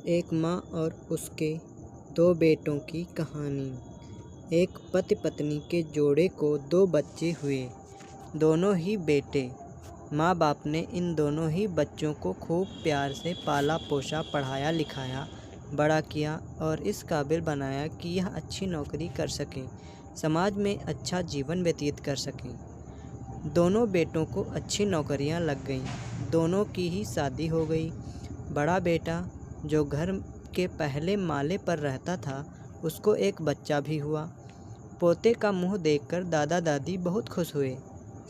एक माँ और उसके दो बेटों की कहानी। एक पति पत्नी के जोड़े को दो बच्चे हुए, दोनों ही बेटे। माँ बाप ने इन दोनों ही बच्चों को खूब प्यार से पाला पोसा, पढ़ाया लिखाया, बड़ा किया और इस काबिल बनाया कि यह अच्छी नौकरी कर सकें, समाज में अच्छा जीवन व्यतीत कर सकें। दोनों बेटों को अच्छी नौकरियां लग गईं, दोनों की ही शादी हो गई। बड़ा बेटा जो घर के पहले माले पर रहता था, उसको एक बच्चा भी हुआ। पोते का मुंह देखकर दादा दादी बहुत खुश हुए।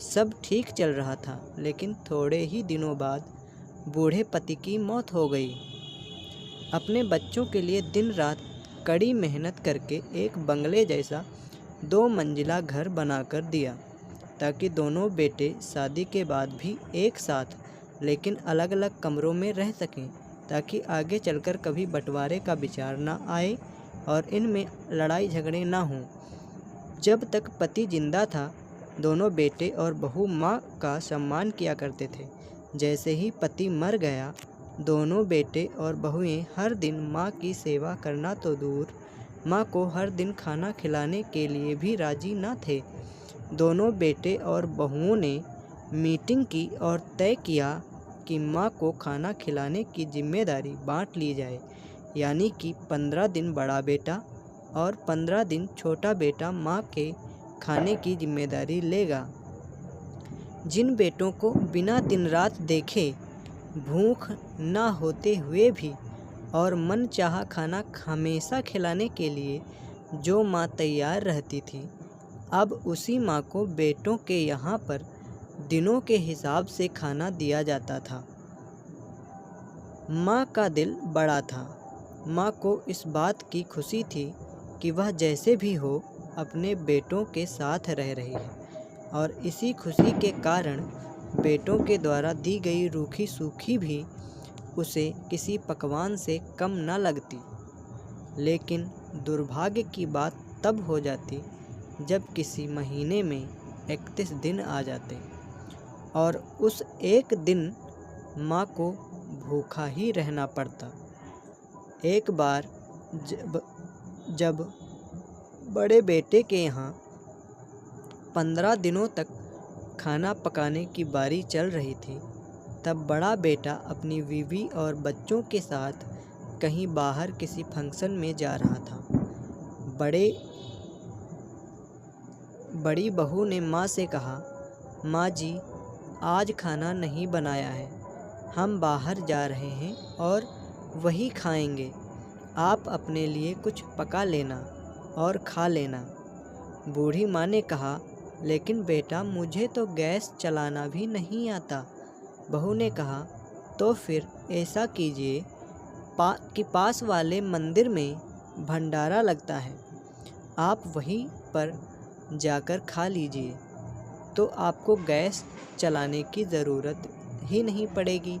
सब ठीक चल रहा था, लेकिन थोड़े ही दिनों बाद बूढ़े पति की मौत हो गई। अपने बच्चों के लिए दिन रात कड़ी मेहनत करके एक बंगले जैसा 2 मंजिला घर बनाकर दिया, ताकि दोनों बेटे शादी के बाद भी एक साथ लेकिन अलग अलग कमरों में रह सकें, ताकि आगे चलकर कभी बंटवारे का विचार ना आए और इनमें लड़ाई झगड़े ना हों। जब तक पति जिंदा था, दोनों बेटे और बहू माँ का सम्मान किया करते थे। जैसे ही पति मर गया, दोनों बेटे और बहुएं हर दिन माँ की सेवा करना तो दूर, माँ को हर दिन खाना खिलाने के लिए भी राजी न थे। दोनों बेटे और बहुओं ने मीटिंग की और तय किया कि माँ को खाना खिलाने की जिम्मेदारी बांट ली जाए, यानी कि 15 दिन बड़ा बेटा और 15 दिन छोटा बेटा माँ के खाने की जिम्मेदारी लेगा। जिन बेटों को बिना दिन रात देखे भूख ना होते हुए भी और मन चाहा खाना हमेशा खिलाने के लिए जो माँ तैयार रहती थी, अब उसी माँ को बेटों के यहाँ पर दिनों के हिसाब से खाना दिया जाता था। माँ का दिल बड़ा था। माँ को इस बात की खुशी थी कि वह जैसे भी हो अपने बेटों के साथ रह रही है, और इसी खुशी के कारण बेटों के द्वारा दी गई रूखी सूखी भी उसे किसी पकवान से कम न लगती। लेकिन दुर्भाग्य की बात तब हो जाती जब किसी महीने में 31 दिन आ जाते और उस एक दिन माँ को भूखा ही रहना पड़ता। एक बार जब बड़े बेटे के यहाँ 15 दिनों तक खाना पकाने की बारी चल रही थी, तब बड़ा बेटा अपनी बीवी और बच्चों के साथ कहीं बाहर किसी फंक्शन में जा रहा था। बड़ी बहू ने माँ से कहा, माँ जी, आज खाना नहीं बनाया है, हम बाहर जा रहे हैं और वही खाएंगे। आप अपने लिए कुछ पका लेना और खा लेना। बूढ़ी माँ ने कहा, लेकिन बेटा, मुझे तो गैस चलाना भी नहीं आता। बहू ने कहा, तो फिर ऐसा कीजिए कि पास वाले मंदिर में भंडारा लगता है, आप वहीं पर जाकर खा लीजिए, तो आपको गैस चलाने की ज़रूरत ही नहीं पड़ेगी।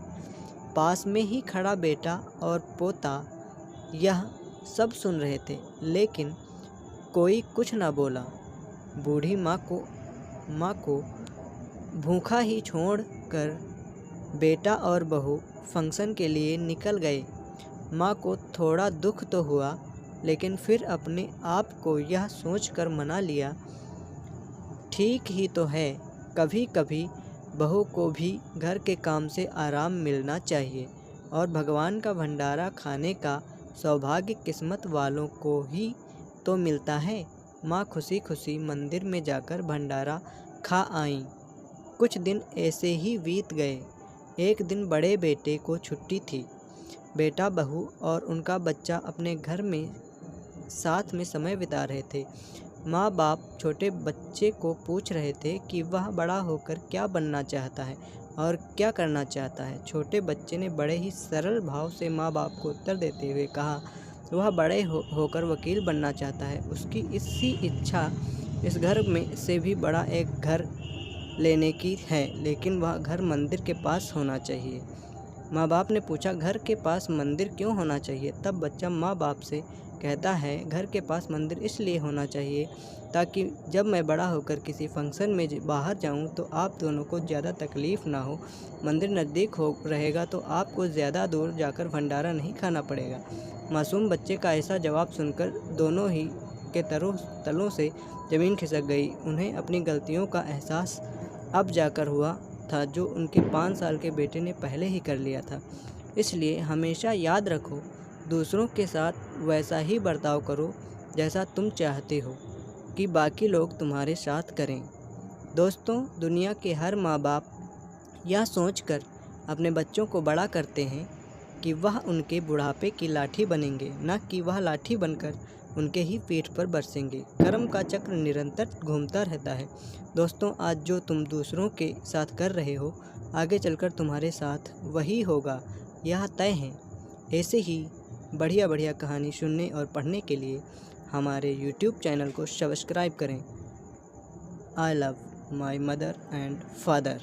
पास में ही खड़ा बेटा और पोता यह सब सुन रहे थे, लेकिन कोई कुछ न बोला। बूढ़ी माँ को भूखा ही छोड़कर बेटा और बहू फंक्शन के लिए निकल गए। माँ को थोड़ा दुख तो हुआ, लेकिन फिर अपने आप को यह सोचकर मना लिया, ठीक ही तो है, कभी कभी बहू को भी घर के काम से आराम मिलना चाहिए, और भगवान का भंडारा खाने का सौभाग्य किस्मत वालों को ही तो मिलता है। माँ खुशी खुशी मंदिर में जाकर भंडारा खा आईं। कुछ दिन ऐसे ही बीत गए। एक दिन बड़े बेटे को छुट्टी थी। बेटा, बहू और उनका बच्चा अपने घर में साथ में समय बिता रहे थे। माँ बाप छोटे बच्चे को पूछ रहे थे कि वह बड़ा होकर क्या बनना चाहता है और क्या करना चाहता है। छोटे बच्चे ने बड़े ही सरल भाव से माँ बाप को उत्तर देते हुए कहा, वह बड़े होकर वकील बनना चाहता है। उसकी इसी इच्छा इस घर में से भी बड़ा एक घर लेने की है, लेकिन वह घर मंदिर के पास होना चाहिए। माँ बाप ने पूछा, घर के पास मंदिर क्यों होना चाहिए? तब बच्चा माँ बाप से कहता है, घर के पास मंदिर इसलिए होना चाहिए ताकि जब मैं बड़ा होकर किसी फंक्शन में बाहर जाऊं तो आप दोनों को ज़्यादा तकलीफ़ ना हो। मंदिर नज़दीक हो रहेगा तो आपको ज़्यादा दूर जाकर भंडारा नहीं खाना पड़ेगा। मासूम बच्चे का ऐसा जवाब सुनकर दोनों ही के तलों से ज़मीन खिसक गई। उन्हें अपनी गलतियों का एहसास अब जाकर हुआ था, जो उनके 5 साल के बेटे ने पहले ही कर लिया था। इसलिए हमेशा याद रखो, दूसरों के साथ वैसा ही बर्ताव करो जैसा तुम चाहते हो कि बाकी लोग तुम्हारे साथ करें। दोस्तों, दुनिया के हर माँ बाप यह सोचकर अपने बच्चों को बड़ा करते हैं कि वह उनके बुढ़ापे की लाठी बनेंगे, न कि वह लाठी बनकर उनके ही पीठ पर बरसेंगे। कर्म का चक्र निरंतर घूमता रहता है। दोस्तों, आज जो तुम दूसरों के साथ कर रहे हो, आगे चलकर तुम्हारे साथ वही होगा, यह तय है। ऐसे ही बढ़िया कहानी सुनने और पढ़ने के लिए हमारे YouTube चैनल को सब्सक्राइब करें। I love my mother and father.